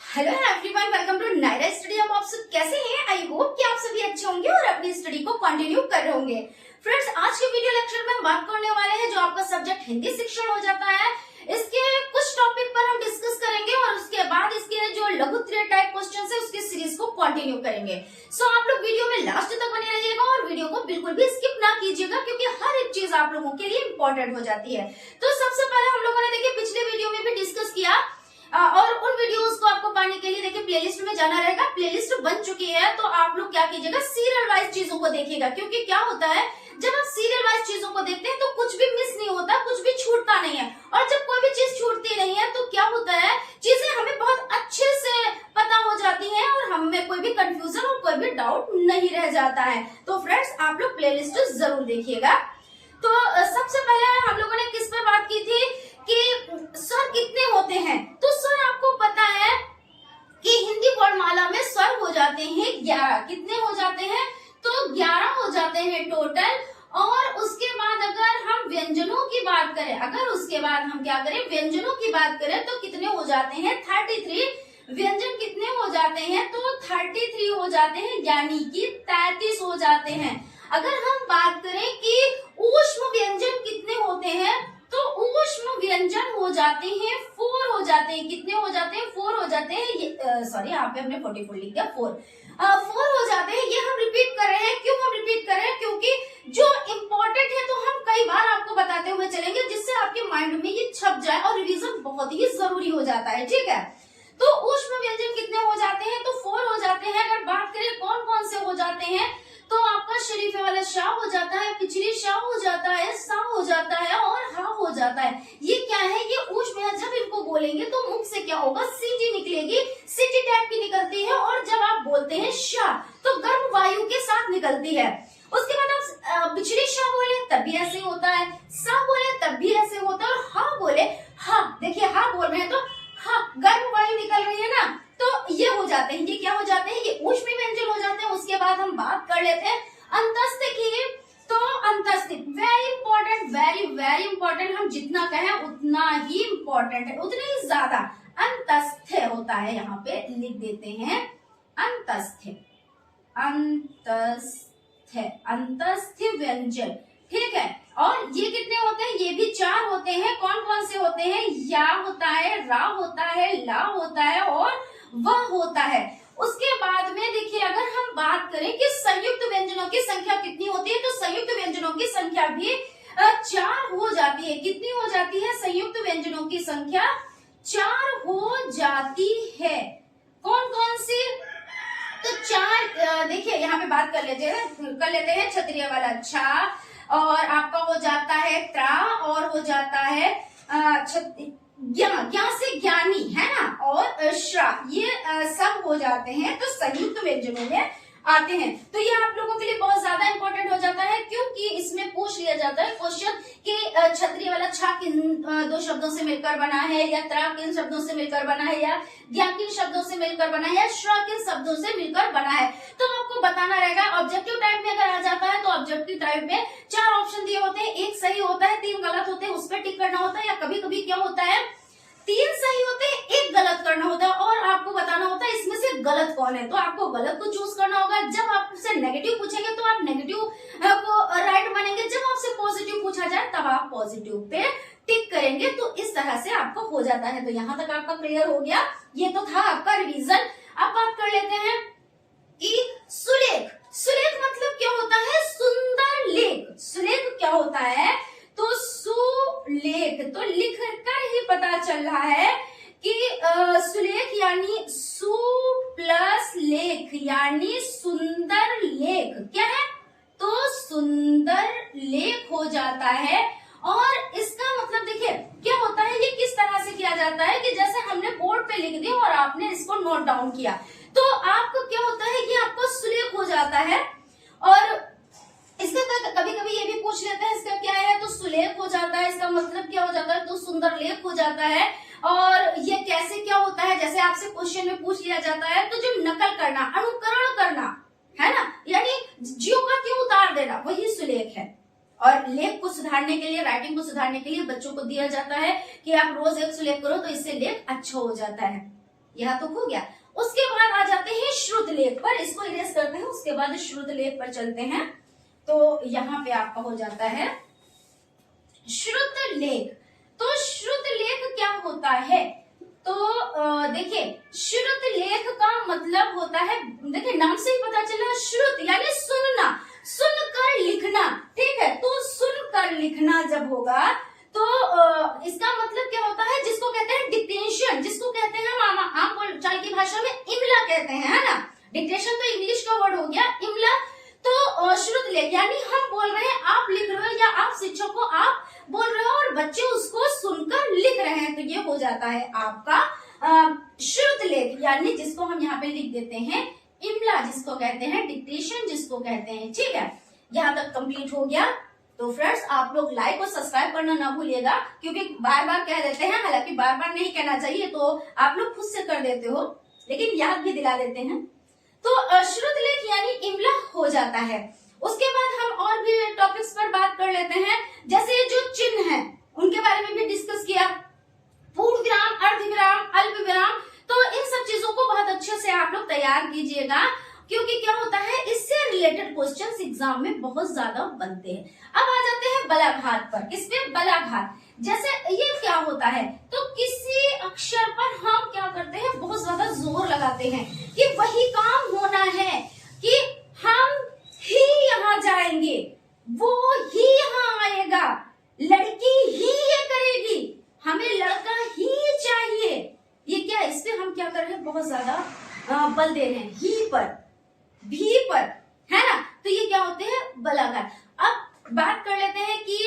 Hello everyone, welcome to Naira study. आप सब कैसे हैं? आई होप कि आप सभी अच्छे होंगे और अपनी स्टडी को कंटिन्यू कर रहे होंगे। फ्रेंड्स, आज के वीडियो लेक्चर में हम बात करने वाले हैं जो आपका सब्जेक्ट हिंदी शिक्षण हो जाता है, इसके कुछ टॉपिक पर हम डिस्कस करेंगे और उसके बाद इसके जो लघु टाइप क्वेश्चन है उसकी सीरीज को कंटिन्यू करेंगे। सो आप लोग वीडियो में लास्ट तक बने रहिएगा और वीडियो को बिल्कुल भी स्किप ना कीजिएगा, क्योंकि हर एक चीज आप लोगों के लिए इम्पोर्टेंट हो जाती है। तो सबसे पहले हम लोगों ने देखिए पिछले वीडियो में भी डिस्कस किया और उन वीडियोस को आपको पाने के लिए देखिए प्लेलिस्ट में जाना रहेगा। प्लेलिस्ट बन चुकी है, तो आप लोग क्या कीजिएगा, सीरियल वाइज चीजों को देखिएगा, क्योंकि क्या होता है जब आप सीरियल वाइज चीजों को देखते हैं तो कुछ भी मिस नहीं होता, कुछ भी छूटता नहीं है। और जब कोई भी चीज छूटती नहीं है तो क्या होता है, चीजें हमें बहुत अच्छे से पता हो जाती है और हमें कोई भी कंफ्यूजन और कोई भी डाउट नहीं रह जाता है। तो फ्रेंड्स, आप लोग प्लेलिस्ट जरूर देखिएगा। तो सबसे पहले हम लोगों ने किस पर बात की थी कि स्वर कितने होते हैं। तो स्वर आपको पता है कि हिंदी वर्णमाला में स्वर हो जाते हैं 11। कितने हो जाते हैं? तो 11 हो जाते हैं टोटल। और उसके बाद अगर हम व्यंजनों की बात करें, व्यंजनों की बात करें तो कितने हो जाते हैं? 33। व्यंजन कितने हो जाते हैं? तो 33 हो जाते हैं, यानी कि 33 हो जाते हैं। अगर हम बात करें कि ऊष्म व्यंजन कितने होते हैं, तो ऊष्म व्यंजन हो जाते हैं 4 हो जाते हैं। कितने हो जाते हैं? 4 हो जाते हैं। सॉरी, यहाँ पे हमने 44 लिख दिया, 4 हो जाते हैं। ये हम रिपीट कर रहे हैं। क्यों हम रिपीट कर रहे हैं? क्योंकि जो इम्पोर्टेंट है तो हम कई बार आपको बताते हुए चलेंगे, जिससे आपके माइंड में ये छप जाए और रिवीजन बहुत ही जरूरी हो जाता है। ठीक है, तो ऊष्म व्यंजन कितने हो जाते हैं? तो 4 हो जाते हैं। अगर बात करें कौन कौन से हो जाते हैं, तो आपका शरीफे वाला शाह हो जाता है, पिछली शाह हो जाता है, सा हो जाता है और हा हो जाता है। ये क्या है? ये ऊष्म है। जब इनको बोलेंगे तो मुख से क्या होगा? सीटी निकलेगी, सीटी टाइप की निकलती है। और जब आप बोलते हैं शाह तो गर्म वायु के साथ निकलती है। उसके बाद आप पिछली शाह बोले तब भी ऐसे होता है, सा बोले तब भी ऐसे होता है, और हा बोले, हा देखिए हा बोल रहे हैं तो हा गर्म वायु निकल रही है ना, तो ये हो जाते हैं। ये क्या हो जाते हैं? ये ऊष्मी व्यंजन हो जाते हैं। उसके बाद हम बात कर लेते हैं अंतस्थ की। तो अंतस्थ वेरी इंपॉर्टेंट, वेरी इंपॉर्टेंट। हम जितना कहें उतना ही इंपॉर्टेंट है, उतने ही ज्यादा। अंतस्थ होता है, यहाँ पे लिख देते हैं अंतस्थ, अंतस्थ व्यंजन। ठीक है, और ये कितने होते हैं? ये भी 4 होते हैं। कौन कौन से होते हैं? या होता है, रा होता है, ला होता है और वह होता है। उसके बाद में देखिए, अगर हम बात करें कि संयुक्त व्यंजनों की संख्या कितनी होती है, तो संयुक्त व्यंजनों की संख्या भी 4 हो जाती है। कितनी हो जाती है? संयुक्त व्यंजनों की संख्या 4 हो जाती है। कौन कौन सी? तो 4 देखिए यहाँ पे बात कर लेते हैं क्षत्रिय वाला छा, और आपका हो जाता है त्रा, और हो जाता है ज्ञा से ज्ञानी, है ना, और श्रा, ये सब हो जाते हैं। तो संयुक्त व्यंजनों में आते हैं। तो ये आप लोगों के लिए बहुत ज्यादा इंपॉर्टेंट हो जाता है, क्योंकि इसमें पूछ लिया जाता है क्वेश्चन कि क्षत्रिय वाला छा किन 2 शब्दों से मिलकर बना है, या त्रा किन शब्दों से मिलकर बना है, या ज्ञा किन शब्दों से मिलकर बना है, या श्रा किन शब्दों से मिलकर बना है। तो आपको बताना रहेगा। ऑब्जेक्टिव टाइप में अगर आ जाता है तो ऑब्जेक्टिव टाइप में 4 ऑप्शन दिए होते हैं, 1 सही होता है, 3 गलत होते हैं, उस पर टिक करना होता है। या कभी कभी क्या होता है, 3 सही होते हैं, 1 गलत करना होता है, और आपको बताना होता है इसमें से गलत कौन है। तो आपको गलत को चूज करना होगा। जब आपसे नेगेटिव पूछेंगे तो आप नेगेटिव को राइट मानेंगे, जब आपसे पॉजिटिव पूछा जाए तब आप पॉजिटिव पे टिक करेंगे। तो इस तरह से आपको हो जाता है। तो यहाँ तक आपका क्लियर हो गया। ये तो था आपका रिवीजन। अब बात कर लेते हैं कि सुलेख। सुलेख मतलब क्या होता है? सुंदर लेख। सुलेख क्या होता है? तो सुलेख, तो लिख कर ही पता चल रहा है कि सुलेख यानी सु प्लस लेख, यानी सुंदर लेख। क्या है? तो सुंदर लेख हो जाता है। और इसका मतलब देखिए क्या होता है, ये किस तरह से किया जाता है कि जैसे हमने बोर्ड पे लिख दिया और आपने इसको नोट डाउन किया, तो आपको क्या होता है, ये आपको सुलेख हो जाता है। और इसका कभी कभी ये भी पूछ लेते हैं इसका क्या है, तो सुलेख हो जाता है। इसका मतलब क्या हो जाता है? तो सुंदर लेख हो जाता है। और ये कैसे क्या होता है, जैसे आपसे क्वेश्चन में पूछ लिया जाता है, तो जो नकल करना, अनुकरण करना, है ना, यानी ज्यों का त्यों उतार देना, वही सुलेख है। और लेख को सुधारने के लिए, राइटिंग को सुधारने के लिए बच्चों को दिया जाता है कि आप रोज एक सुलेख करो तो इससे लेख अच्छा हो जाता है। यह तो हो गया। उसके बाद आ जाते हैं श्रुत लेख पर, इसको इरेज करते हैं, उसके बाद श्रुत लेख पर चलते हैं। तो यहाँ पे आपका हो जाता है श्रुत लेख। तो श्रुत लेख क्या होता है? तो देखिए, श्रुत लेख का मतलब होता है, देखिए नाम से ही पता चला, श्रुत यानी सुनना, सुनकर लिखना, ठीक है। तो सुनकर लिखना जब होगा तो इसका मतलब क्या होता है, जिसको कहते हैं डिक्टेशन, जिसको कहते हैं मामा आम बोलचाल की भाषा में इमला कहते हैं, है ना। डिक्टेशन तो इंग्लिश का वर्ड हो गया, इमला तो श्रुत लेख यानी हम बोल रहे हैं, आप लिख रहे हो, या आप शिक्षक को आप बोल रहे हो और बच्चे उसको सुनकर लिख रहे हैं, तो ये हो जाता है आपका श्रुत लेख, यानी जिसको हम यहाँ पे लिख देते हैं इमला, जिसको कहते हैं डिक्टेशन, जिसको कहते हैं, ठीक है। यहाँ तक कंप्लीट हो गया। तो फ्रेंड्स, आप लोग लाइक और सब्सक्राइब करना ना भूलिएगा, क्योंकि बार बार कह देते हैं, हालांकि बार बार नहीं कहना चाहिए, तो आप लोग खुद से कर देते हो, लेकिन याद भी दिला देते हैं। तो श्रुत लेख यानी इमला हो जाता है। उसके बाद हम और भी टॉपिक्स पर बात कर लेते हैं, जैसे जो चिन्ह हैं उनके बारे में भी डिस्कस किया, पूर्ण विराम, अर्ध विराम, अल्प विराम। तो इन सब चीजों को बहुत अच्छे से आप लोग तैयार कीजिएगा, क्योंकि क्या होता है, इससे रिलेटेड क्वेश्चंस एग्जाम में बहुत ज्यादा बनते हैं। अब आ जाते हैं बलाघात पर। किसपे? बलाघात। जैसे ये क्या होता है, तो किसी अक्षर पर हम क्या करते हैं, बहुत ज्यादा जोर लगाते हैं कि वही काम होना है, कि हम ही यहाँ जाएंगे, वो ही यहाँ आएगा, लड़की ही ये करेगी, हमें लड़का ही चाहिए। ये क्या, इस पे हम क्या कर रहे हैं, बहुत ज्यादा बल दे रहे हैं, ही पर, भी पर, है ना। तो ये क्या होते हैं, बलाघात। अब बात कर लेते हैं कि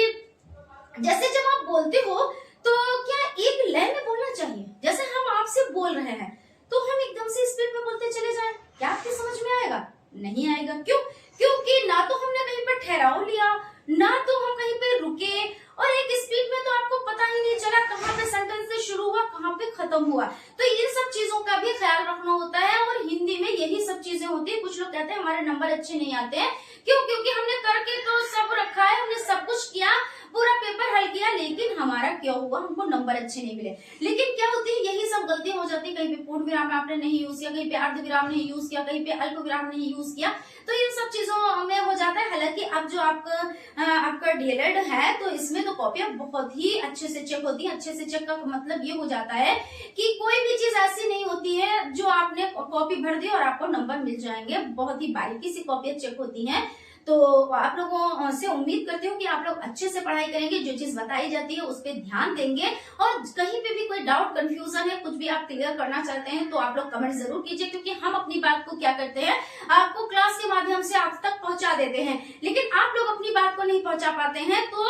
जैसे जब आप बोलते हो तो क्या एक लय में बोलना चाहिए, जैसे हम आपसे बोल रहे हैं तो हम एकदम से स्पीड में बोलते चले जाएं, क्या आपकी समझ में आएगा? नहीं आएगा। क्यों? क्योंकि ना तो हमने कहीं पर ठहराव लिया, ना तो हम कहीं पे रुके, और एक स्पीड में तो आपको पता ही नहीं चला कहाँ पे सेंटेंस शुरू हुआ, कहाँ पे खत्म हुआ। तो इन सब चीजों का भी ख्याल रखना होता है, और हिंदी में यही सब चीजें होती है। कुछ लोग कहते हैं हमारे नंबर अच्छे नहीं आते हैं, क्यों? क्योंकि हमने करके तो सब रखा है, हमने सब कुछ किया, पूरा पेपर हल किया, लेकिन हमारा क्या हुआ, हमको नंबर अच्छे नहीं मिले। लेकिन क्या होती है, यही सब गलतियां हो जाती है, कहीं पे पूर्ण विराम आपने नहीं यूज किया, कहीं पे अर्ध विराम नहीं यूज किया, कहीं पे अल्प विराम नहीं यूज किया, तो इन सब चीजों में हो जाता है। हालांकि अब जो आपका डीएलएड है, तो इसमें तो कॉपियां बहुत ही अच्छे से चेक होती है। अच्छे से चेक का मतलब ये हो जाता है कि कोई भी चीज ऐसी नहीं होती है जो आपने कॉपी भर दी और आपको नंबर मिल जाएंगे, बहुत ही बारीकी से कॉपियां चेक होती हैं। तो आप लोगों से उम्मीद करती हूँ कि आप लोग अच्छे से पढ़ाई करेंगे, जो चीज बताई जाती है उस पर ध्यान देंगे, और कहीं पे भी कोई डाउट कंफ्यूजन है, कुछ भी आप क्लियर करना चाहते हैं, तो आप लोग कमेंट जरूर कीजिए, क्योंकि हम अपनी बात को क्या करते हैं, आपको क्लास के माध्यम से आप तक पहुंचा देते हैं, लेकिन आप लोग अपनी बात को नहीं पहुंचा पाते हैं। तो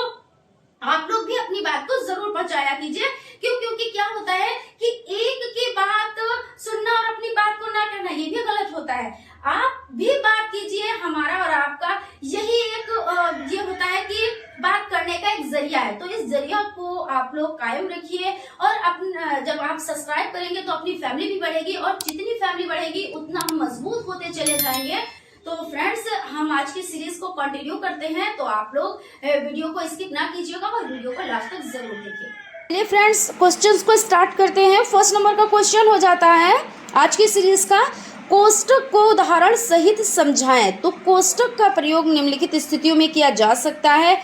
आप लोग भी अपनी बात को जरूर पहुंचाया कीजिए। क्यों? क्योंकि क्या होता है कि एक की बात सुनना और अपनी बात को ना करना, ये भी गलत होता है। आप भी बात कीजिए, हमारा और आपका यही एक ये होता है कि बात करने का एक जरिया है। तो इस जरिया को आप लोग कायम रखिए, और जब आप सब्सक्राइब करेंगे तो अपनी फैमिली भी बढ़ेगी, और जितनी फैमिली बढ़ेगी उतना हम मजबूत होते चले जाएंगे। तो फ्रेंड्स, हम आज की सीरीज को कंटिन्यू करते हैं, तो आप लोग वीडियो को स्किप ना कीजिएगा और वीडियो को लास्ट तक जरूर देखिए। चलिए फ्रेंड्स, क्वेश्चंस को स्टार्ट करते हैं। फर्स्ट नंबर का क्वेश्चन हो जाता है आज की सीरीज का, कोष्टक को उदाहरण सहित समझाएं। तो कोष्टक का प्रयोग निम्नलिखित स्थितियों में किया जा सकता है।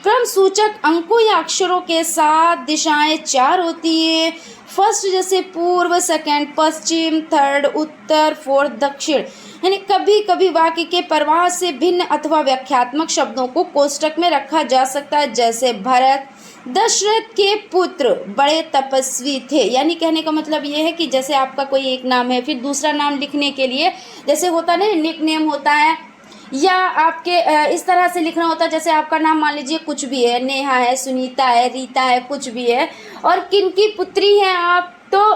क्रम सूचक अंकों या अक्षरों के साथ दिशाएं 4 होती है। फर्स्ट जैसे पूर्व, सेकंड पश्चिम, थर्ड उत्तर, फोर्थ दक्षिण। यानी कभी कभी वाक्य के प्रवाह से भिन्न अथवा व्याख्यात्मक शब्दों को कोष्टक में रखा जा सकता है, जैसे भरत दशरथ के पुत्र बड़े तपस्वी थे। यानी कहने का मतलब ये है कि जैसे आपका कोई एक नाम है, फिर दूसरा नाम लिखने के लिए जैसे होता है ना, निक नेम होता है, या आपके इस तरह से लिखना होता है, जैसे आपका नाम मान लीजिए कुछ भी है, नेहा है, सुनीता है, रीता है, कुछ भी है, और किनकी पुत्री हैं आप, तो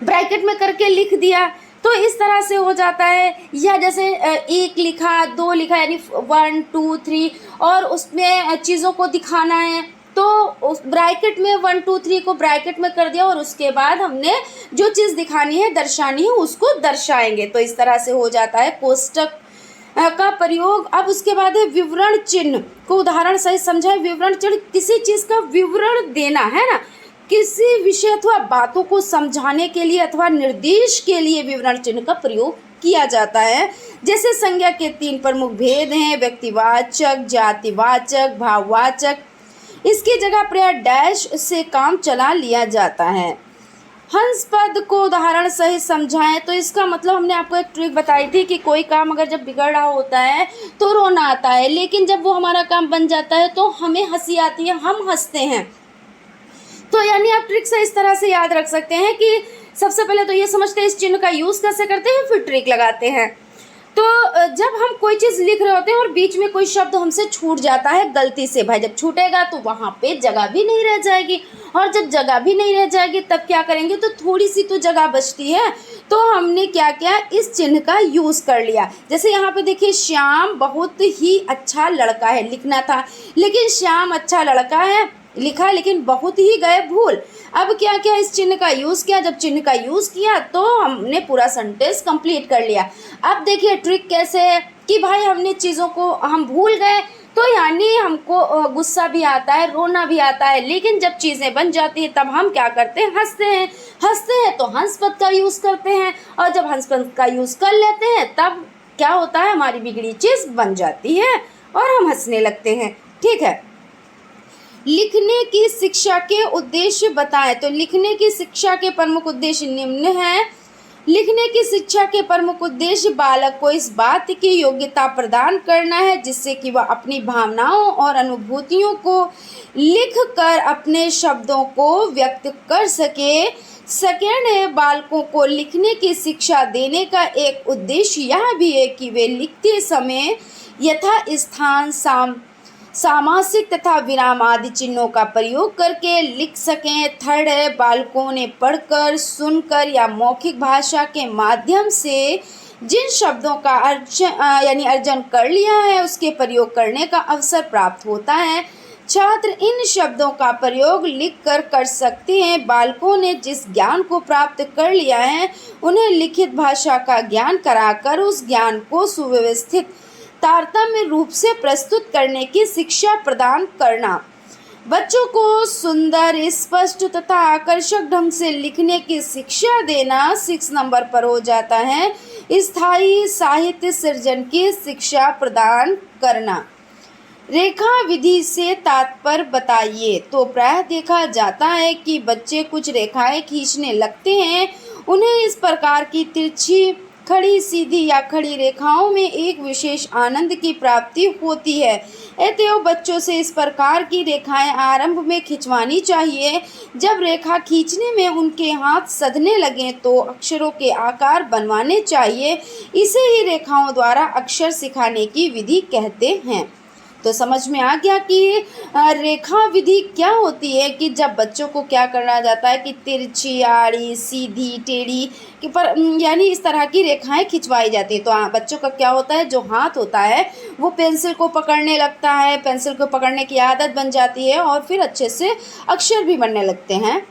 ब्रैकेट में करके लिख दिया, तो इस तरह से हो जाता है। या जैसे 1 लिखा, 2 लिखा, यानी 1 2 3, और उसमें चीज़ों को दिखाना है, तो उस ब्रैकेट में 1 2 3 को ब्रैकेट में कर दिया, और उसके बाद हमने जो चीज़ दिखानी है, दर्शानी है, उसको दर्शाएंगे। तो इस तरह से हो जाता है कोष्टक का प्रयोग। अब उसके बाद है विवरण चिन्ह को उदाहरण सही समझाए। विवरण चिन्ह किसी चीज़ का विवरण देना है ना, किसी विषय अथवा बातों को समझाने के लिए अथवा निर्देश के लिए विवरण चिन्ह का प्रयोग किया जाता है। जैसे संज्ञा के 3 प्रमुख भेद हैं, व्यक्तिवाचक, जातिवाचक, भाववाचक। इसकी जगह पर्याय डैश से काम चला लिया जाता है। हंस पद को उदाहरण सहित समझाएं। तो इसका मतलब हमने आपको एक ट्रिक बताई थी कि कोई काम अगर जब बिगड़ रहा होता है तो रोना आता है, लेकिन जब वो हमारा काम बन जाता है तो हमें हंसी आती है, हम हंसते हैं। तो यानी आप ट्रिक से इस तरह से याद रख सकते हैं कि सबसे पहले तो ये समझते हैं इस चिन्ह का यूज़ कैसे करते हैं, फिर ट्रिक लगाते हैं। तो जब हम कोई चीज़ लिख रहे होते हैं और बीच में कोई शब्द हमसे छूट जाता है गलती से, भाई जब छूटेगा तो वहाँ पे जगह भी नहीं रह जाएगी, और जब जगह भी नहीं रह जाएगी तब क्या करेंगे, तो थोड़ी सी तो जगह बचती है। तो हमने क्या किया, इस चिन्ह का यूज़ कर लिया। जैसे यहाँ पे देखिए, श्याम बहुत ही अच्छा लड़का है लिखना था, लेकिन श्याम अच्छा लड़का है लिखा, लेकिन बहुत ही गए भूल। अब क्या किया, इस चिन्ह का यूज़ किया। जब चिन्ह का यूज़ किया तो हमने पूरा सेंटेंस कंप्लीट कर लिया। अब देखिए ट्रिक कैसे है कि भाई हमने चीज़ों को हम भूल गए, तो यानी हमको गुस्सा भी आता है, रोना भी आता है, लेकिन जब चीज़ें बन जाती हैं तब हम क्या करते हैं, हंसते हैं। हंसते हैं तो हंस पद का यूज़ करते हैं, और जब हंस पद का यूज़ कर लेते हैं तब क्या होता है, हमारी बिगड़ी चीज़ बन जाती है और हम हंसने लगते हैं। ठीक है। लिखने की शिक्षा के उद्देश्य बताएं। तो लिखने की शिक्षा के प्रमुख उद्देश्य निम्न हैं। लिखने की शिक्षा के प्रमुख उद्देश्य बालक को इस बात की योग्यता प्रदान करना है जिससे कि वह अपनी भावनाओं और अनुभूतियों को लिखकर अपने शब्दों को व्यक्त कर सके। सेकेंड है, बालकों को लिखने की शिक्षा देने का एक उद्देश्य यह भी है कि वे लिखते समय यथा स्थान सामासिक तथा विराम आदि चिन्हों का प्रयोग करके लिख सकें। थर्ड है, बालकों ने पढ़कर, सुनकर या मौखिक भाषा के माध्यम से जिन शब्दों का अर्जन कर लिया है उसके प्रयोग करने का अवसर प्राप्त होता है। छात्र इन शब्दों का प्रयोग लिखकर कर सकते हैं। बालकों ने जिस ज्ञान को प्राप्त कर लिया है उन्हें लिखित भाषा का ज्ञान कराकर उस ज्ञान को सुव्यवस्थित तारतम्य रूप से प्रस्तुत करने की शिक्षा प्रदान करना। बच्चों को सुंदर, स्पष्ट तथा आकर्षक ढंग से लिखने की शिक्षा देना 6 नंबर पर हो जाता है। स्थायी साहित्य सृजन की शिक्षा प्रदान करना। रेखा विधि से तात्पर्य बताइए। तो प्रायः देखा जाता है कि बच्चे कुछ रेखाएं खींचने लगते हैं। उन्हें इस प्रकार की तिरछी, खड़ी, सीधी या खड़ी रेखाओं में एक विशेष आनंद की प्राप्ति होती है। अतएव बच्चों से इस प्रकार की रेखाएं आरंभ में खिंचवानी चाहिए। जब रेखा खींचने में उनके हाथ सधने लगें तो अक्षरों के आकार बनवाने चाहिए। इसे ही रेखाओं द्वारा अक्षर सिखाने की विधि कहते हैं। तो समझ में आ गया कि रेखा विधि क्या होती है, कि जब बच्चों को क्या करना जाता है कि तिरछी, आड़ी, सीधी, टेढ़ी कि पर यानी इस तरह की रेखाएं खिंचवाई जाती है। तो बच्चों का क्या होता है, जो हाथ होता है वो पेंसिल को पकड़ने लगता है, पेंसिल को पकड़ने की आदत बन जाती है और फिर अच्छे से अक्षर भी बनने लगते हैं।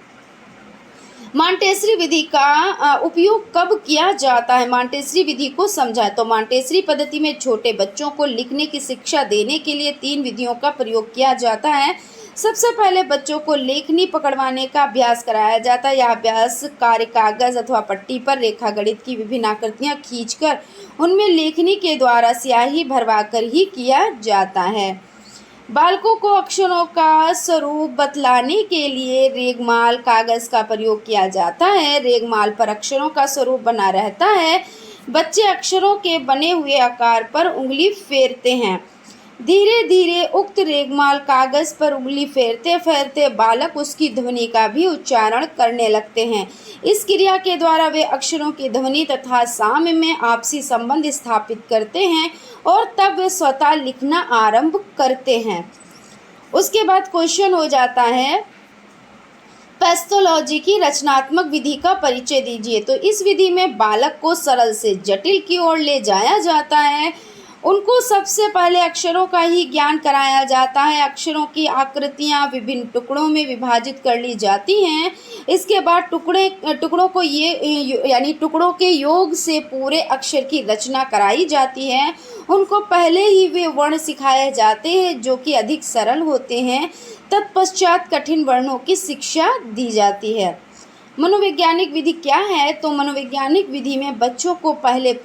मॉन्टेसरी विधि का उपयोग कब किया जाता है, मॉन्टेसरी विधि को समझाएं। तो मॉन्टेसरी पद्धति में छोटे बच्चों को लिखने की शिक्षा देने के लिए 3 विधियों का प्रयोग किया जाता है। सबसे पहले बच्चों को लेखनी पकड़वाने का अभ्यास कराया जाता है। यह अभ्यास कार्य कागज अथवा पट्टी पर रेखा गणित की विभिन्न आकृतियाँ खींचकर उनमें लेखनी के द्वारा स्याही भरवा कर ही किया जाता है। बालकों को अक्षरों का स्वरूप बतलाने के लिए रेगमाल कागज का प्रयोग किया जाता है। रेगमाल पर अक्षरों का स्वरूप बना रहता है। बच्चे अक्षरों के बने हुए आकार पर उंगली फेरते हैं। धीरे धीरे उक्त रेगमाल कागज पर उंगली फेरते फेरते बालक उसकी ध्वनि का भी उच्चारण करने लगते हैं। इस क्रिया के द्वारा वे अक्षरों की ध्वनि तथा साम्य में आपसी संबंध स्थापित करते हैं और तब वे स्वतः लिखना आरंभ करते हैं। उसके बाद क्वेश्चन हो जाता है, पैथोलॉजी की रचनात्मक विधि का परिचय दीजिए। तो इस विधि में बालक को सरल से जटिल की ओर ले जाया जाता है उनको सबसे पहले अक्षरों का ही ज्ञान कराया जाता है। अक्षरों की आकृतियाँ विभिन्न टुकड़ों में विभाजित कर ली जाती हैं। इसके बाद टुकड़ों को यानी टुकड़ों के योग से पूरे अक्षर की रचना कराई जाती है। उनको पहले ही वे वर्ण सिखाए जाते हैं जो कि अधिक सरल होते हैं। तत्पश्चात कठिन वर्णों की शिक्षा दी जाती है। मनोवैज्ञानिक विधि क्या है? तो मनोवैज्ञानिक विधि में बच्चों को पहले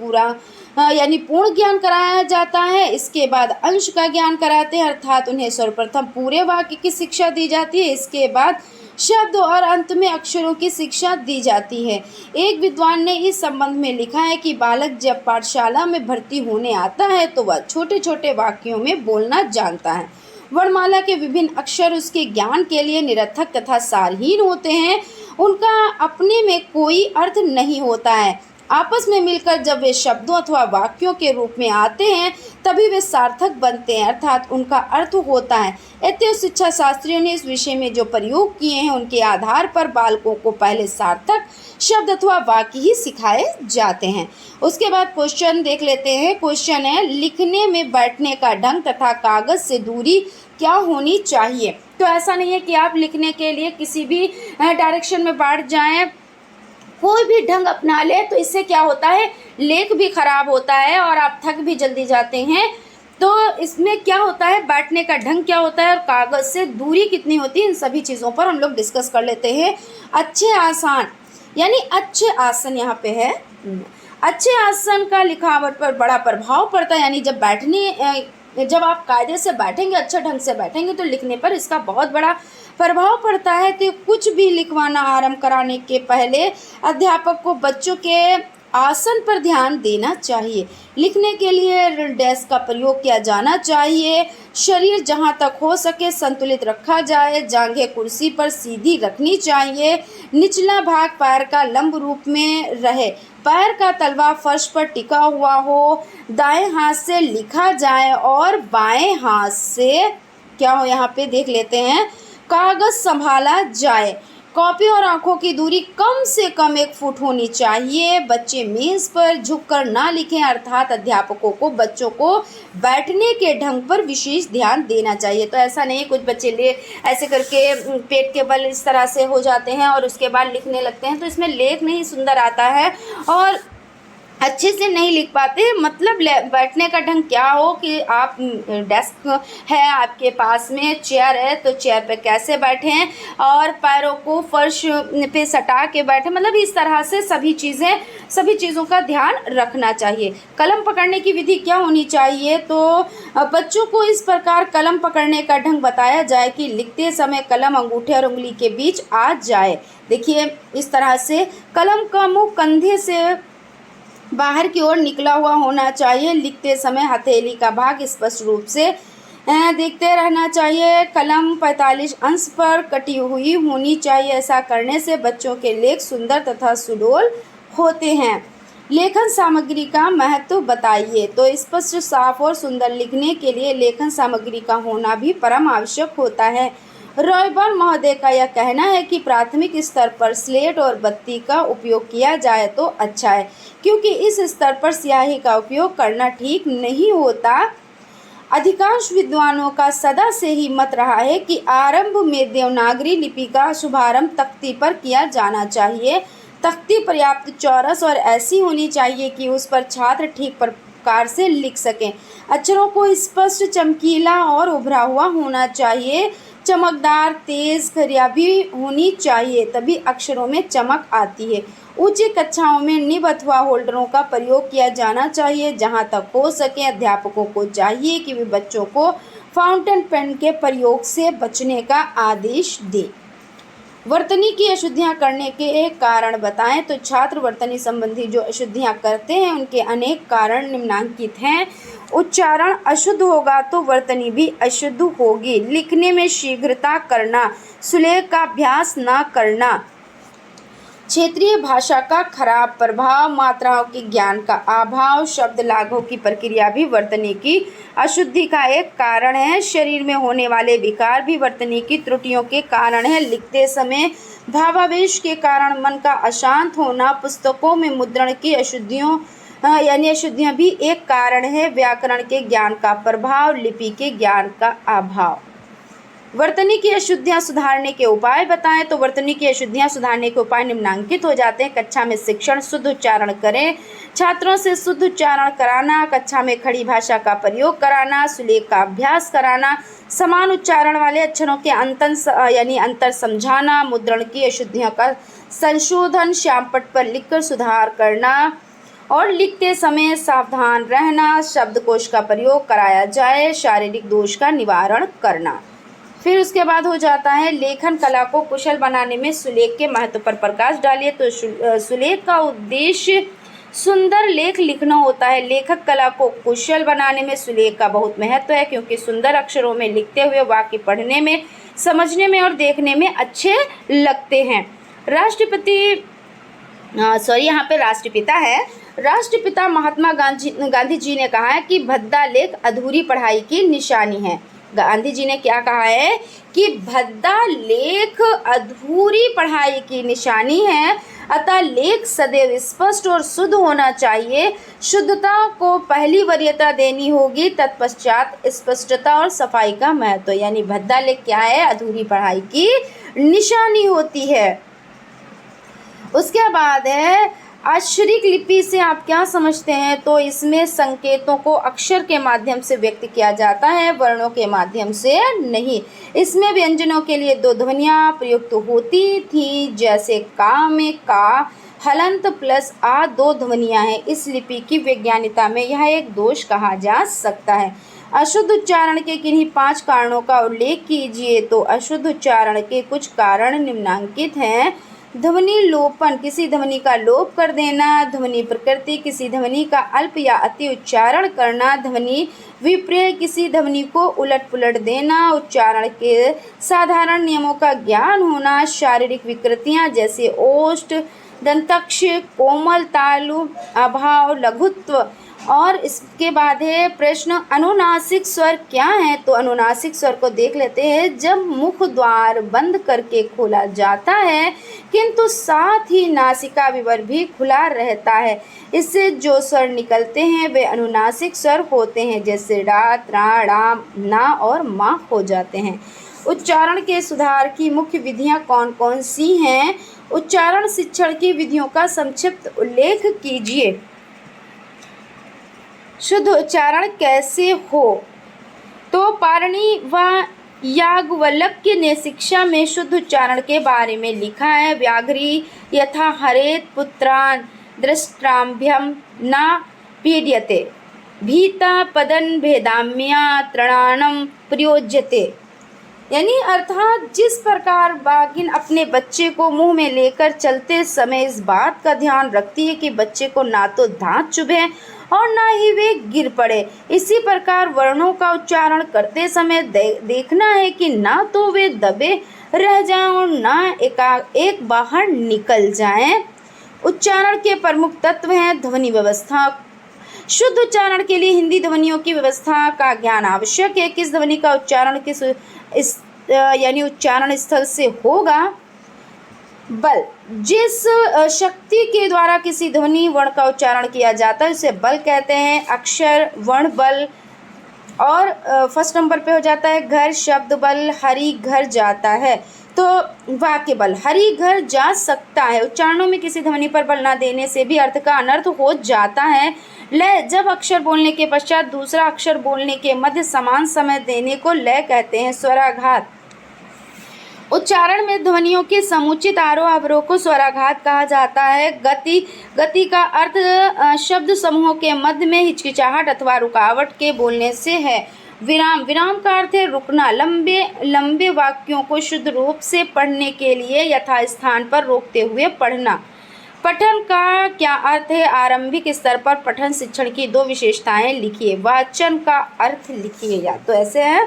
यानी पूर्ण ज्ञान कराया जाता है। इसके बाद अंश का ज्ञान कराते हैं, अर्थात उन्हें सर्वप्रथम पूरे वाक्य की शिक्षा दी जाती है। इसके बाद शब्द और अंत में अक्षरों की शिक्षा दी जाती है। एक विद्वान ने इस संबंध में लिखा है कि बालक जब पाठशाला में भर्ती होने आता है तो वह छोटे छोटे वाक्यों में बोलना जानता है। वर्णमाला के विभिन्न अक्षर उसके ज्ञान के लिए निरर्थक तथा सारहीन होते हैं। उनका अपने में कोई अर्थ नहीं होता है। आपस में मिलकर जब वे शब्दों अथवा वाक्यों के रूप में आते हैं तभी वे सार्थक बनते हैं, अर्थात उनका अर्थ होता है। अतएव शिक्षा शास्त्रियों ने इस विषय में जो प्रयोग किए हैं उनके आधार पर बालकों को पहले सार्थक शब्द अथवा वाक्य ही सिखाए जाते हैं। उसके बाद क्वेश्चन देख लेते हैं। क्वेश्चन है, लिखने में बैठने का ढंग तथा कागज से दूरी क्या होनी चाहिए? तो ऐसा नहीं है कि आप लिखने के लिए किसी भी डायरेक्शन में बैठ जाएं, कोई भी ढंग अपना ले, तो इससे क्या होता है, लेख भी खराब होता है और आप थक भी जल्दी जाते हैं। तो इसमें क्या होता है, बैठने का ढंग क्या होता है और कागज से दूरी कितनी होती है, इन सभी चीज़ों पर हम लोग डिस्कस कर लेते हैं। अच्छे आसन यानी अच्छे आसन यहाँ पे है। अच्छे आसन का लिखावट पर बड़ा प्रभाव पड़ता है, यानी जब आप कायदे से बैठेंगे, अच्छे ढंग से बैठेंगे तो लिखने पर इसका बहुत बड़ा प्रभाव पड़ता है। तो कुछ भी लिखवाना आरंभ कराने के पहले अध्यापक को बच्चों के आसन पर ध्यान देना चाहिए। लिखने के लिए डेस्क का प्रयोग किया जाना चाहिए। शरीर जहाँ तक हो सके संतुलित रखा जाए। जांघें कुर्सी पर सीधी रखनी चाहिए। निचला भाग पैर का लंब रूप में रहे। पैर का तलवा फर्श पर टिका हुआ हो। दाएं हाथ से लिखा जाए और बाएं हाथ से क्या हो, यहाँ पे देख लेते हैं, कागज संभाला जाए। कॉपी और आंखों की दूरी कम से कम 1 फुट होनी चाहिए। बच्चे मेज पर झुककर ना लिखें, अर्थात अध्यापकों को बच्चों को बैठने के ढंग पर विशेष ध्यान देना चाहिए। तो ऐसा नहीं, कुछ बच्चे ऐसे करके पेट के बल इस तरह से हो जाते हैं और उसके बाद लिखने लगते हैं, तो इसमें लेख नहीं सुंदर आता है और अच्छे से नहीं लिख पाते। मतलब बैठने का ढंग क्या हो कि आप डेस्क है आपके पास में, चेयर है तो चेयर पे कैसे बैठें और पैरों को फर्श पे सटा के बैठें, मतलब इस तरह से सभी चीज़ों का ध्यान रखना चाहिए। कलम पकड़ने की विधि क्या होनी चाहिए? तो बच्चों को इस प्रकार कलम पकड़ने का ढंग बताया जाए कि लिखते समय कलम अंगूठे और उंगली के बीच आ जाए। देखिए इस तरह से कलम का मुंह कंधे से बाहर की ओर निकला हुआ होना चाहिए। लिखते समय हथेली का भाग स्पष्ट रूप से देखते रहना चाहिए। कलम 45 अंश पर कटी हुई होनी चाहिए। ऐसा करने से बच्चों के लेख सुंदर तथा सुडौल होते हैं। लेखन सामग्री का महत्व बताइए। तो स्पष्ट, साफ और सुंदर लिखने के लिए लेखन सामग्री का होना भी परम आवश्यक होता है। रॉयबर्न महोदय का यह कहना है कि प्राथमिक स्तर पर स्लेट और बत्ती का उपयोग किया जाए तो अच्छा है, क्योंकि इस स्तर पर स्याही का उपयोग करना ठीक नहीं होता। अधिकांश विद्वानों का सदा से ही मत रहा है कि आरंभ में देवनागरी लिपि का शुभारंभ तख्ती पर किया जाना चाहिए। तख्ती पर्याप्त चौरस और ऐसी होनी चाहिए कि उस पर छात्र ठीक प्रकार से लिख सकें। अक्षरों को स्पष्ट, चमकीला और उभरा हुआ होना चाहिए। चमकदार, तेज खरिया भी होनी चाहिए, तभी अक्षरों में चमक आती है। ऊंची कक्षाओं में निब अथवा होल्डरों का प्रयोग किया जाना चाहिए। जहां तक हो सके अध्यापकों को चाहिए कि वे बच्चों को फाउंटेन पेन के प्रयोग से बचने का आदेश दें। वर्तनी की अशुद्धियाँ करने के एक कारण बताएं। तो छात्र वर्तनी संबंधी जो अशुद्धियाँ करते हैं उनके अनेक कारण निम्नांकित हैं। उच्चारण अशुद्ध होगा तो वर्तनी भी अशुद्ध होगी। लिखने में शीघ्रता करना, सुलेख का अभ्यास न करना, क्षेत्रीय भाषा का खराब प्रभाव, मात्राओं के ज्ञान का अभाव, शब्द लाघव की प्रक्रिया भी वर्तनी की अशुद्धि का एक कारण है। शरीर में होने वाले विकार भी वर्तनी की त्रुटियों के कारण है। लिखते समय भावावेश के कारण मन का अशांत होना, पुस्तकों में मुद्रण की अशुद्धियों यानी अशुद्धियाँ भी एक कारण है। व्याकरण के ज्ञान का प्रभाव, लिपि के ज्ञान का अभाव। वर्तनी की अशुद्धियाँ सुधारने के उपाय बताएं। तो वर्तनी की अशुद्धियाँ सुधारने के उपाय निम्नांकित हो जाते हैं। कक्षा में शिक्षण, शुद्ध उच्चारण करें, छात्रों से शुद्ध उच्चारण कराना, कक्षा में खड़ी भाषा का प्रयोग कराना, सुलेख का अभ्यास कराना, समान उच्चारण वाले अक्षरों के अंतर समझाना, मुद्रण की अशुद्धियों का संशोधन, श्यामपट्ट पर लिखकर सुधार करना और लिखते समय सावधान रहना, शब्दकोश का प्रयोग कराया जाए, शारीरिक दोष का निवारण करना। फिर उसके बाद हो जाता है लेखन कला को कुशल बनाने में सुलेख के महत्व पर प्रकाश डालिए। तो सुलेख का उद्देश्य सुंदर लेख लिखना होता है। लेखक कला को कुशल बनाने में सुलेख का बहुत महत्व है, क्योंकि सुंदर अक्षरों में लिखते हुए वाक्य पढ़ने में, समझने में और देखने में अच्छे लगते हैं। यहाँ पे राष्ट्रपिता है। राष्ट्रपिता महात्मा गांधी जी ने कहा है कि भद्दा लेख अधूरी पढ़ाई की निशानी है। गांधी जी ने क्या कहा है कि भद्दा लेख अधूरी पढ़ाई की निशानी है, अतः लेख सदैव स्पष्ट और शुद्ध होना चाहिए। शुद्धता को पहली वरीयता देनी होगी, तत्पश्चात स्पष्टता और सफाई का महत्व। यानी भद्दा लेख क्या है? अधूरी पढ़ाई की निशानी होती है। उसके बाद है अक्षरिक लिपि से आप क्या समझते हैं? तो इसमें संकेतों को अक्षर के माध्यम से व्यक्त किया जाता है, वर्णों के माध्यम से नहीं। इसमें व्यंजनों के लिए दो ध्वनियाँ प्रयुक्त होती थी, जैसे का में का हलंत प्लस आ दो ध्वनियाँ हैं। इस लिपि की वैज्ञानिकता में यह एक दोष कहा जा सकता है। अशुद्ध उच्चारण के किन्हीं 5 कारणों का उल्लेख कीजिए। तो अशुद्ध उच्चारण के कुछ कारण निम्नांकित हैं। ध्वनि लोपन, किसी ध्वनि का लोप कर देना। ध्वनि प्रकृति, किसी ध्वनि का अल्प या अति उच्चारण करना। ध्वनि विपर्य, किसी ध्वनि को उलट पुलट देना। उच्चारण के साधारण नियमों का ज्ञान होना। शारीरिक विकृतियाँ जैसे ओष्ठ, दंतक्ष, कोमल तालु, अभाव, लघुत्व। और इसके बाद है प्रश्न, अनुनासिक स्वर क्या है? तो अनुनासिक स्वर को देख लेते हैं। जब मुख द्वार बंद करके खोला जाता है, किंतु साथ ही नासिका विवर भी खुला रहता है, इससे जो स्वर निकलते हैं वे अनुनासिक स्वर होते हैं, जैसे डा, त्रा, डा, ना और मा हो जाते हैं। उच्चारण के सुधार की मुख्य विधियां कौन कौन सी हैं? उच्चारण शिक्षण की विधियों का संक्षिप्त उल्लेख कीजिए। शुद्ध उच्चारण कैसे हो? तो पाणिनि व याज्ञवल्क्य ने शिक्षा में शुद्ध उच्चारण के बारे में लिखा है। व्याघ्री यथा हरेत पुत्रान् दृष्टाभ्यम न पीड्यते, भीता पदन भेदाम्या तृणानं प्रयोज्यते। यानी अर्थात जिस प्रकार बाघिन अपने बच्चे को मुंह में लेकर चलते समय इस बात का ध्यान रखती है कि बच्चे को ना तो दांत चुभे और ना ही वे गिर पड़े, इसी प्रकार वर्णों का उच्चारण करते समय देखना है कि ना तो वे दबे रह जाएं और ना एक बाहर निकल जाएं। उच्चारण के प्रमुख तत्व हैं ध्वनि व्यवस्था। शुद्ध उच्चारण के लिए हिंदी ध्वनियों की व्यवस्था का ज्ञान आवश्यक है। किस ध्वनि का उच्चारण यानी उच्चारण स्थल से होगा? बल, जिस शक्ति के द्वारा किसी ध्वनि वर्ण का उच्चारण किया जाता है उसे बल कहते हैं। अक्षर वर्ण बल। और फर्स्ट नंबर पे हो जाता है घर शब्द बल। हरि घर जाता है, तो वाक्य बल। हरि घर जा सकता है। उच्चारणों में किसी ध्वनि पर बल न देने से भी अर्थ का अनर्थ हो जाता है। लय, जब अक्षर बोलने के पश्चात दूसरा अक्षर बोलने के मध्य समान समय देने को लय कहते हैं। स्वराघात, उच्चारण में ध्वनियों के समुचित आरोह अवरोह को स्वराघात कहा जाता है। गति का अर्थ शब्द समूहों के मध्य में हिचकिचाहट अथवा रुकावट के बोलने से है। विराम का अर्थ है रुकना। लंबे वाक्यों को शुद्ध रूप से पढ़ने के लिए यथास्थान पर रोकते हुए पढ़ना। पठन का क्या अर्थ है? आरंभिक स्तर पर पठन शिक्षण की 2 विशेषताएं लिखिए। वाचन का अर्थ लिखिए। या तो ऐसे है।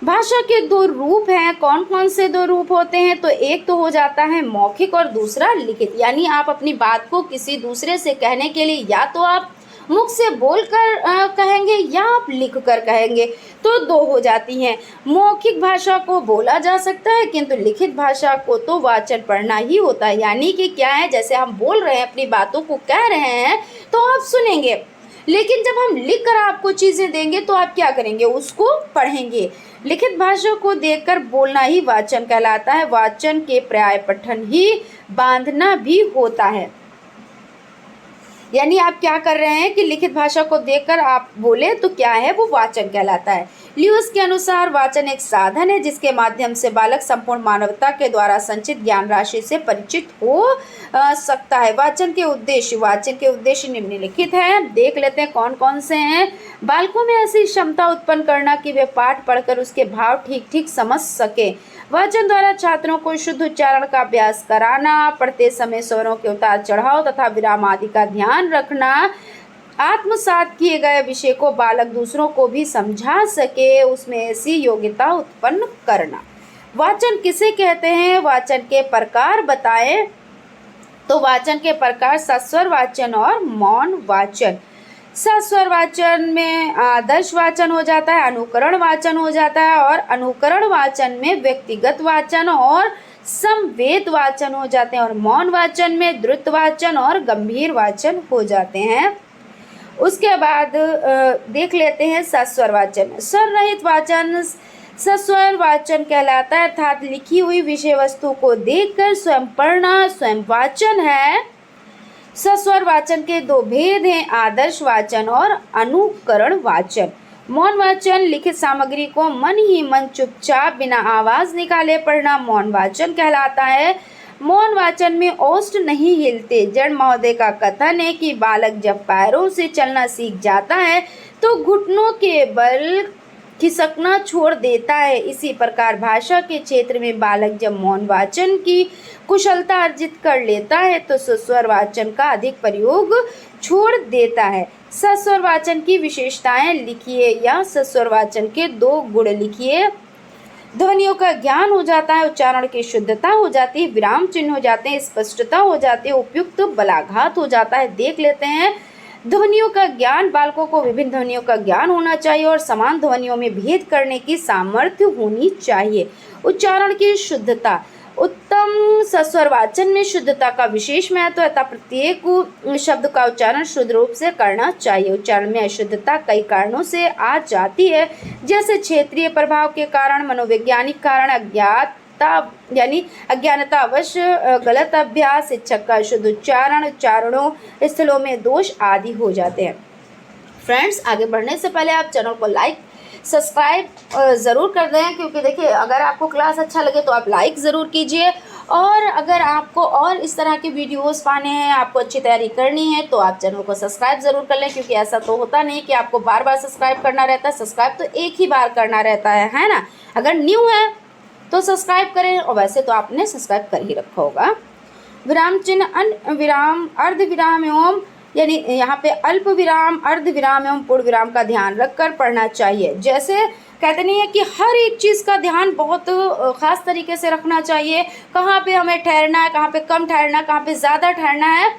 भाषा के 2 रूप हैं। कौन कौन से 2 रूप होते हैं? तो एक तो हो जाता है मौखिक और दूसरा लिखित। यानी आप अपनी बात को किसी दूसरे से कहने के लिए या तो आप मुख से बोलकर कहेंगे या आप लिख कर कहेंगे, तो 2 हो जाती हैं। मौखिक भाषा को बोला जा सकता है, किंतु लिखित भाषा को तो वाचन पढ़ना ही होता है। यानी कि क्या है, जैसे हम बोल रहे हैं, अपनी बातों को कह रहे हैं, तो आप सुनेंगे, लेकिन जब हम लिख कर आपको चीज़ें देंगे तो आप क्या करेंगे, उसको पढ़ेंगे। लिखित भाषा को देखकर बोलना ही वाचन कहलाता है। वाचन के पर्याय पठन ही बांधना भी होता है। यानी आप क्या कर रहे हैं कि लिखित भाषा को देखकर आप बोले तो क्या है, वो वाचन कहलाता है। ल्यूइस के अनुसार वाचन एक साधन है जिसके माध्यम से बालक संपूर्ण मानवता के द्वारा संचित ज्ञान राशि से परिचित हो सकता है। वाचन के उद्देश्य निम्नलिखित हैं। देख लेते हैं कौन कौन से हैं। बालकों में ऐसी क्षमता उत्पन्न करना कि वे पाठ पढ़कर उसके भाव ठीक ठीक समझ सके। वाचन द्वारा छात्रों को शुद्ध उच्चारण का अभ्यास कराना, पढ़ते समय स्वरों के उतार चढ़ाव तथा विराम आदि का ध्यान रखना, आत्मसात किए गए विषय को बालक दूसरों को भी समझा सके, उसमें ऐसी योग्यता उत्पन्न करना। वाचन किसे कहते हैं, वाचन के प्रकार बताएं। तो वाचन के प्रकार सस्वर वाचन और मौन वाचन। सस्वर वाचन में आदर्श वाचन हो जाता है, अनुकरण वाचन हो जाता है, और अनुकरण वाचन में व्यक्तिगत वाचन और समवेत वाचन हो जाते हैं, और मौन वाचन में द्रुत वाचन और गंभीर वाचन हो जाते हैं। उसके बाद देख लेते हैं सस्वर वाचन। स्वर रहित वाचन सस्वर वाचन कहलाता है, अर्थात लिखी हुई विषय वस्तु को देखकर स्वयं पढ़ना स्वयं वाचन है। सस्वर वाचन के दो भेद हैं, आदर्श वाचन और अनुकरण वाचन। मौन वाचन लिखित सामग्री को मन ही मन चुपचाप बिना आवाज निकाले पढ़ना मौन वाचन कहलाता है। मौन वाचन में ओष्ठ नहीं हिलते। जड़ महोदय का कथन है कि बालक जब पैरों से चलना सीख जाता है तो घुटनों के बल खिसकना छोड़ देता है। इसी प्रकार भाषा के क्षेत्र में बालक जब मौन वाचन की कुशलता अर्जित कर लेता है तो सस्वर वाचन का अधिक प्रयोग छोड़ देता है। सस्वर वाचन की विशेषताएं लिखिए या सस्वर वाचन के दो गुण लिखिए। ध्वनियों का ज्ञान हो जाता है, उच्चारण की शुद्धता हो जाती है, विराम चिन्ह हो जाते हैं, स्पष्टता हो जाती है, उपयुक्त बलाघात हो जाता है। देख लेते हैं ध्वनियों का ज्ञान। बालकों को विभिन्न ध्वनियों का ज्ञान होना चाहिए और समान ध्वनियों में भेद करने की सामर्थ्य होनी चाहिए। उच्चारण की शुद्धता। उत्तम सस्वर वाचन में शुद्धता का विशेष महत्व है तथा प्रत्येक शब्द का उच्चारण शुद्ध रूप से करना चाहिए। उच्चारण में अशुद्धता कई कारणों से आ जाती है, जैसे क्षेत्रीय प्रभाव के कारण, मनोवैज्ञानिक कारण, अज्ञानता अवश्य, गलत अभ्यास, शिक्षक का शुद्ध उच्चारण, उच्चारणों स्थलों में दोष आदि हो जाते हैं। फ्रेंड्स, आगे बढ़ने से पहले आप चैनल को लाइक सब्सक्राइब ज़रूर कर दें, क्योंकि देखिए अगर आपको क्लास अच्छा लगे तो आप लाइक ज़रूर कीजिए, और अगर आपको और इस तरह के वीडियोस पाने हैं, आपको अच्छी तैयारी करनी है तो आप चैनल को सब्सक्राइब ज़रूर कर लें, क्योंकि ऐसा तो होता नहीं कि आपको बार बार सब्सक्राइब करना रहता है। सब्सक्राइब तो एक ही बार करना रहता है ना। अगर न्यू है तो सब्सक्राइब करें, और वैसे तो आपने सब्सक्राइब कर ही रखा होगा। विराम चिन्ह, अन विराम, अर्ध विराम एवं यानी यहाँ पे अल्प विराम, अर्ध विराम एवं पूर्ण विराम का ध्यान रखकर पढ़ना चाहिए। जैसे कहते नहीं है कि हर एक चीज़ का ध्यान बहुत ख़ास तरीके से रखना चाहिए, कहाँ पे हमें ठहरना है, कहाँ पे कम ठहरना है, कहाँ पे ज़्यादा ठहरना है,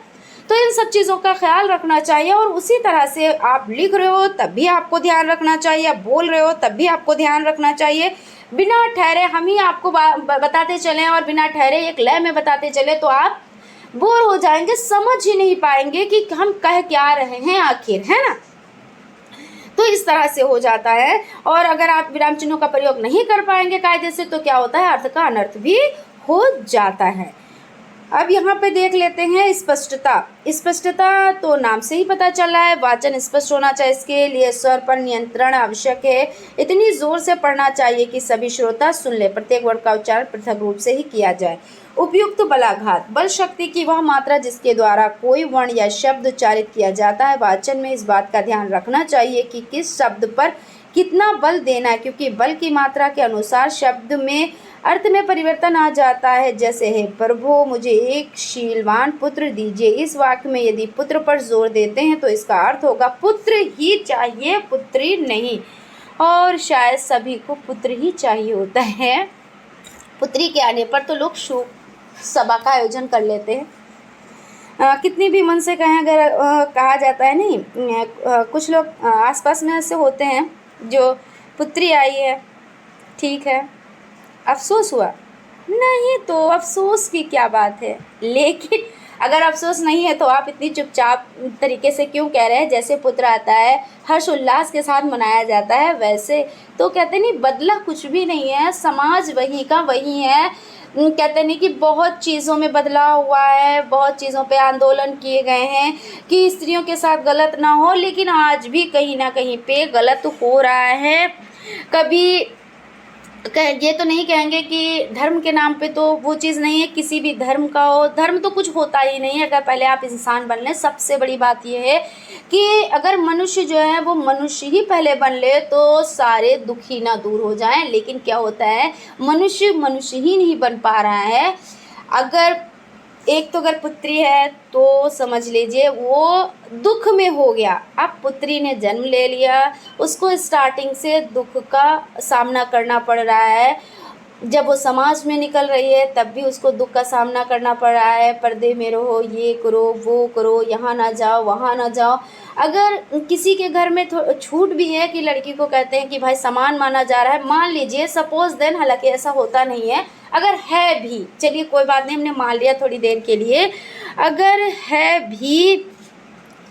तो इन सब चीज़ों का ख्याल रखना चाहिए। और उसी तरह से आप लिख रहे हो तब भी आपको ध्यान रखना चाहिए, बोल रहे हो तब भी आपको ध्यान रखना चाहिए। बिना ठहरे हम ही आपको बताते चलें और बिना ठहरे एक लय में बताते चले तो आप बोर हो जाएंगे, समझ ही नहीं पाएंगे कि हम कह क्या रहे हैं आखिर, है ना। तो इस तरह से हो जाता है। और अगर आप विराम चिन्हों का प्रयोग नहीं कर पाएंगे कायदे से तो क्या होता है, अर्थ का अनर्थ भी हो जाता है। अब यहाँ पे देख लेते हैं स्पष्टता। स्पष्टता तो नाम से ही पता चल रहा है, वाचन स्पष्ट होना चाहिए, इसके लिए स्वर पर नियंत्रण आवश्यक है। इतनी जोर से पढ़ना चाहिए कि सभी श्रोता सुन ले, प्रत्येक वर्ड का उच्चारण पृथक रूप से ही किया जाए। उपयुक्त बलाघात, बल शक्ति की वह मात्रा जिसके द्वारा कोई वर्ण या शब्द उच्चारित किया जाता है। वाचन में इस बात का ध्यान रखना चाहिए कि किस शब्द पर कितना बल देना है, क्योंकि बल की मात्रा के अनुसार शब्द में अर्थ में परिवर्तन आ जाता है। जैसे है, प्रभु मुझे एक शीलवान पुत्र दीजिए। इस वाक्य में यदि पुत्र पर जोर देते हैं तो इसका अर्थ होगा पुत्र ही चाहिए, पुत्री नहीं, और शायद सभी को पुत्र ही चाहिए होता है। पुत्री के आने पर तो लोग शोक सभा का आयोजन कर लेते हैं। कितनी भी मन से कहें, अगर कहा जाता है नहीं, कुछ लोग आसपास में ऐसे होते हैं जो पुत्री आई है, ठीक है, अफसोस हुआ नहीं तो अफसोस की क्या बात है, लेकिन अगर अफसोस नहीं है तो आप इतनी चुपचाप तरीके से क्यों कह रहे हैं? जैसे पुत्र आता है हर्ष उल्लास के साथ मनाया जाता है, वैसे तो कहते नहीं बदला कुछ भी नहीं है, समाज वही का वही है। कहते नहीं कि बहुत चीज़ों में बदलाव हुआ है, बहुत चीज़ों पे आंदोलन किए गए हैं कि स्त्रियों के साथ गलत ना हो, लेकिन आज भी कहीं ना कहीं पे गलत हो रहा है। कभी ये तो नहीं कहेंगे कि धर्म के नाम पे तो वो चीज़ नहीं है, किसी भी धर्म का हो, धर्म तो कुछ होता ही नहीं है अगर पहले आप इंसान बन लें। सबसे बड़ी बात ये है कि अगर मनुष्य जो है वो मनुष्य ही पहले बन ले तो सारे दुख ही ना दूर हो जाएं, लेकिन क्या होता है मनुष्य मनुष्य ही नहीं बन पा रहा है। अगर एक तो अगर पुत्री है तो समझ लीजिए वो दुख में हो गया। अब पुत्री ने जन्म ले लिया, उसको स्टार्टिंग से दुख का सामना करना पड़ रहा है। जब वो समाज में निकल रही है तब भी उसको दुख का सामना करना पड़ रहा है। पर्दे में रहो, ये करो, वो करो, यहाँ ना जाओ, वहाँ ना जाओ। अगर किसी के घर में छूट भी है कि लड़की को कहते हैं कि भाई समान माना जा रहा है, मान लीजिए सपोज देन, हालांकि ऐसा होता नहीं है, अगर है भी, चलिए कोई बात नहीं, हमने मान लिया थोड़ी देर के लिए, अगर है भी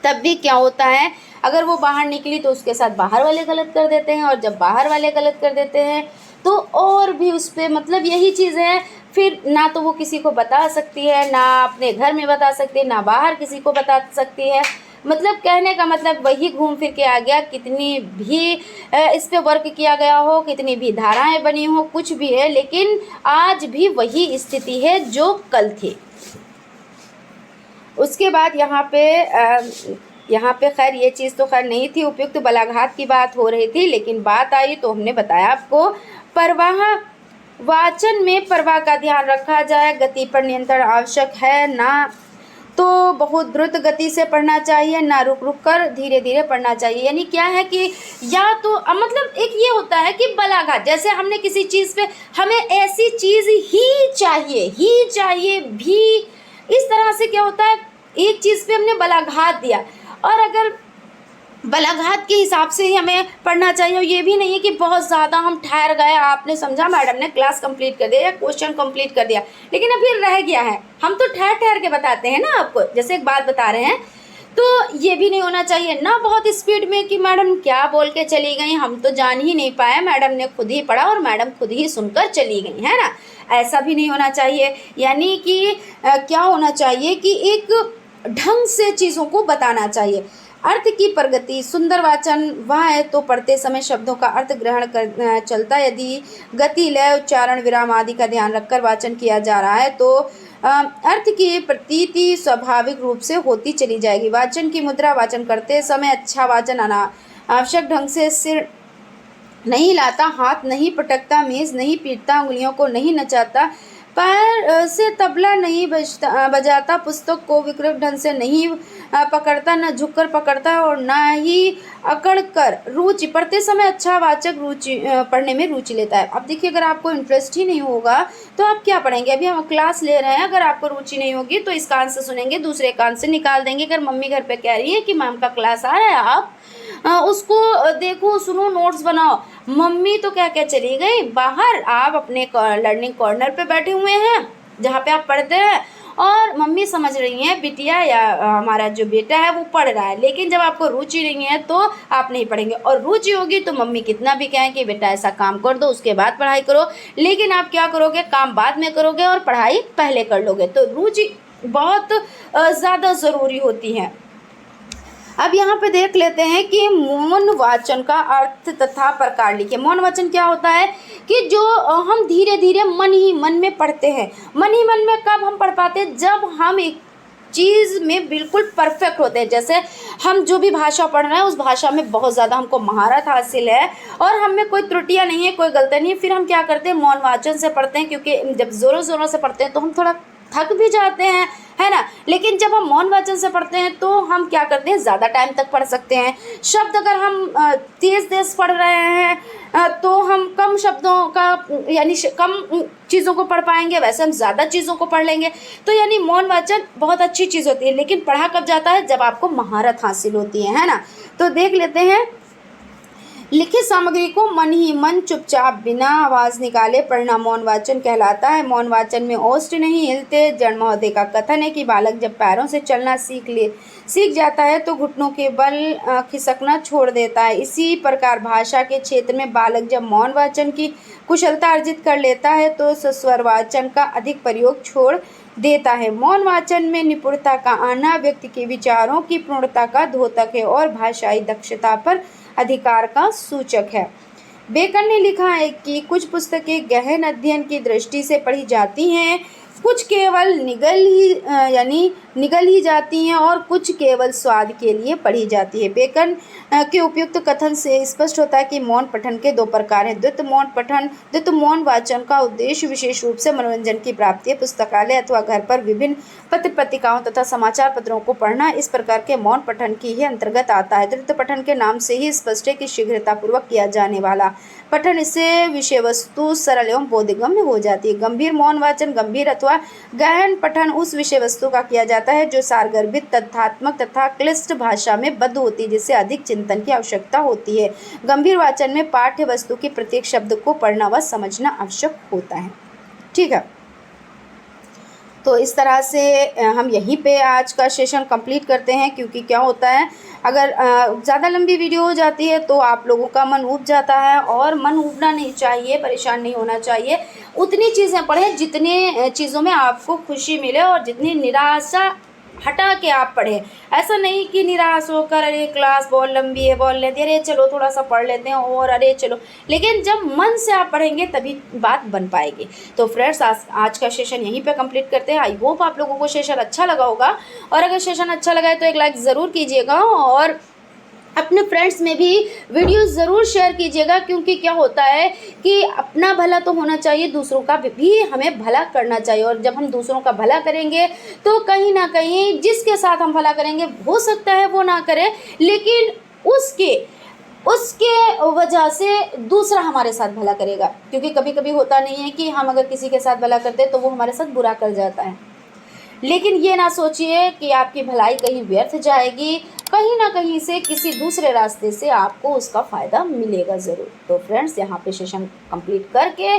तब भी क्या होता है, अगर वो बाहर निकली तो उसके साथ बाहर वाले गलत कर देते हैं, और जब बाहर वाले गलत कर देते हैं तो और भी उस पर मतलब यही चीज़ है, फिर ना तो वो किसी को बता सकती है, ना अपने घर में बता सकती है, ना बाहर किसी को बता सकती है। मतलब कहने का मतलब वही घूम फिर के आ गया। कितनी भी इस पे वर्क किया गया हो, कितनी भी धाराएं बनी हो, कुछ भी है, लेकिन आज भी वही स्थिति है जो कल थी। उसके बाद यहाँ पे खैर ये चीज़ तो खैर नहीं थी, उपयुक्त बलाघात की बात हो रही थी, लेकिन बात आई तो हमने बताया आपको परवाह वाचन में परवाह का ध्यान रखा जाए, गति पर नियंत्रण आवश्यक है, ना तो बहुत द्रुत गति से पढ़ना चाहिए, ना रुक रुक कर धीरे धीरे पढ़ना चाहिए। यानी क्या है कि या तो मतलब एक ये होता है कि बलाघात, जैसे हमने किसी चीज़ पे हमें ऐसी चीज़ ही चाहिए भी, इस तरह से क्या होता है एक चीज़ पे हमने बलाघात दिया, और अगर बलाघात के हिसाब से ही हमें पढ़ना चाहिए। और ये भी नहीं है कि बहुत ज़्यादा हम ठहर गए, आपने समझा मैडम ने क्लास कंप्लीट कर दिया या क्वेश्चन कंप्लीट कर दिया, लेकिन अभी रह गया है, हम तो ठहर ठहर के बताते हैं ना आपको, जैसे एक बात बता रहे हैं, तो ये भी नहीं होना चाहिए ना बहुत स्पीड में कि मैडम क्या बोल के चली गई, हम तो जान ही नहीं पाए, मैडम ने खुद ही पढ़ा और मैडम खुद ही सुनकर चली गई, है ना, ऐसा भी नहीं होना चाहिए। यानी कि क्या होना चाहिए कि एक ढंग से चीज़ों को बताना चाहिए। अर्थ की प्रगति, सुंदर वाचन वह है तो पढ़ते समय शब्दों का अर्थ ग्रहण कर चलता। यदि गति, लय, उच्चारण, विराम आदि का ध्यान रखकर वाचन किया जा रहा है तो अर्थ की प्रतीति स्वाभाविक रूप से होती चली जाएगी। वाचन की मुद्रा, वाचन करते समय अच्छा वाचन आना आवश्यक, ढंग से सिर नहीं लाता, हाथ नहीं पटकता, मेज़ नहीं पीटता, उंगलियों को नहीं नचाता, पैर से तबला नहीं बजाता, पुस्तक को विकृत ढंग से नहीं पकड़ता, न झुककर पकड़ता और न ही अकड़कर। रुचि, पढ़ते समय अच्छा वाचक रुचि पढ़ने में रुचि लेता है। अब देखिए अगर आपको इंटरेस्ट ही नहीं होगा तो आप क्या पढ़ेंगे। अभी हम क्लास ले रहे हैं, अगर आपको रुचि नहीं होगी तो इस कान से सुनेंगे, दूसरे कान से निकाल देंगे। अगर मम्मी घर पे कह रही है कि मैम का क्लास आ रहा है, आप उसको देखो, सुनो, नोट्स बनाओ, मम्मी तो क्या क्या चली गई बाहर, आप अपने लर्निंग कॉर्नर पे बैठे हुए हैं जहाँ पे आप पढ़ते हैं, और मम्मी समझ रही हैं बिटिया या हमारा जो बेटा है वो पढ़ रहा है, लेकिन जब आपको रुचि नहीं है तो आप नहीं पढ़ेंगे। और रुचि होगी तो मम्मी कितना भी कहें कि बेटा ऐसा काम कर दो, उसके बाद पढ़ाई करो, लेकिन आप क्या करोगे, काम बाद में करोगे और पढ़ाई पहले कर लोगे। तो रुचि बहुत ज़्यादा ज़रूरी होती है। अब यहाँ पे देख लेते हैं कि मौन वाचन का अर्थ तथा प्रकार लिखिए। मौन वाचन क्या होता है कि जो हम धीरे धीरे मन ही मन में पढ़ते हैं। मन ही मन में कब हम पढ़ पाते हैं, जब हम एक चीज़ में बिल्कुल परफेक्ट होते हैं। जैसे हम जो भी भाषा पढ़ रहे हैं उस भाषा में बहुत ज़्यादा हमको महारत हासिल है और हम में कोई त्रुटियां नहीं है, कोई गलती नहीं है, फिर हम क्या करते हैं, मौन वाचन से पढ़ते हैं, क्योंकि जब ज़ोरों ज़ोरों से पढ़ते हैं तो हम थोड़ा थक भी जाते हैं, है ना। लेकिन जब हम मौन वाचन से पढ़ते हैं तो हम क्या करते हैं, ज़्यादा टाइम तक पढ़ सकते हैं। शब्द अगर हम तेज़ पढ़ रहे हैं तो हम कम शब्दों का यानी कम चीज़ों को पढ़ पाएंगे, वैसे हम ज़्यादा चीज़ों को पढ़ लेंगे। तो यानी मौन वाचन बहुत अच्छी चीज़ होती है, लेकिन पढ़ा कब जाता है, जब आपको महारत हासिल होती है ना। तो देख लेते हैं लिखित सामग्री को मन ही मन चुपचाप बिना आवाज निकाले पढ़ना मौन वाचन कहलाता है। मौन वाचन में ओष्ठ नहीं हिलते। जड़ महोदय का कथन है कि बालक जब पैरों से चलना सीख जाता है तो घुटनों के बल खिसकना छोड़ देता है। इसी प्रकार भाषा के क्षेत्र में बालक जब मौन वाचन की कुशलता अर्जित कर लेता है तो सस्वर वाचन का अधिक प्रयोग छोड़ देता है। मौन वाचन में निपुणता का आना व्यक्ति के विचारों की पूर्णता का द्योतक है और भाषाई दक्षता पर अधिकार का सूचक है। बेकन ने लिखा है कि कुछ पुस्तकें गहन अध्ययन की दृष्टि से पढ़ी जाती हैं, कुछ केवल निगल ही जाती हैं और कुछ केवल स्वाद के लिए पढ़ी जाती है। बेकन के उपयुक्त कथन से स्पष्ट होता है कि मौन पठन के दो प्रकार हैं। द्वैत मौन वाचन का उद्देश्य विशेष रूप से मनोरंजन की प्राप्ति है। पुस्तकालय अथवा घर पर विभिन्न पत्र पत्रिकाओं तथा समाचार पत्रों को पढ़ना इस प्रकार के मौन पठन की ही अंतर्गत आता है। द्वैत पठन के नाम से ही स्पष्ट है कि शीघ्रतापूर्वक किया जाने वाला पठन, इससे विषय वस्तु सरल एवं बोधगम्य हो जाती है। गंभीर मौन वाचन गंभीर अथवा गहन पठन उस विषय वस्तु का किया जाता है जो सारगर्भित तथ्यात्मक तथा क्लिष्ट भाषा में बद्ध होती है, जिससे अधिक चिंतन की आवश्यकता होती है। गंभीर वाचन में पाठ्य वस्तु के प्रत्येक शब्द को पढ़ना व समझना आवश्यक होता है। ठीक है, तो इस तरह से हम यहीं पे आज का सेशन कंप्लीट करते हैं, क्योंकि क्या होता है अगर ज़्यादा लंबी वीडियो हो जाती है तो आप लोगों का मन ऊब जाता है, और मन ऊबना नहीं चाहिए, परेशान नहीं होना चाहिए। उतनी चीज़ें पढ़ें जितनी चीज़ों में आपको खुशी मिले और जितनी निराशा हटा के आप पढ़ें। ऐसा नहीं कि निराश होकर अरे क्लास बहुत लंबी है, बहुत लेती है, अरे चलो थोड़ा सा पढ़ लेते हैं और अरे चलो, लेकिन जब मन से आप पढ़ेंगे तभी बात बन पाएगी। तो फ्रेंड्स आज का सेशन यहीं पे कंप्लीट करते हैं। आई होप आप लोगों को सेशन अच्छा लगा होगा, और अगर सेशन अच्छा लगा है तो एक लाइक ज़रूर कीजिएगा और अपने फ्रेंड्स में भी वीडियो ज़रूर शेयर कीजिएगा, क्योंकि क्या होता है कि अपना भला तो होना चाहिए, दूसरों का भी हमें भला करना चाहिए। और जब हम दूसरों का भला करेंगे तो कहीं ना कहीं जिसके साथ हम भला करेंगे हो सकता है वो ना करे, लेकिन उसके वजह से दूसरा हमारे साथ भला करेगा। क्योंकि कभी कभी होता नहीं है कि हम अगर किसी के साथ भला करते हैं तो वो हमारे साथ बुरा कर जाता है, लेकिन ये ना सोचिए कि आपकी भलाई कहीं व्यर्थ जाएगी, कहीं ना कहीं से किसी दूसरे रास्ते से आपको उसका फ़ायदा मिलेगा ज़रूर। तो फ्रेंड्स यहाँ पे सेशन कंप्लीट करके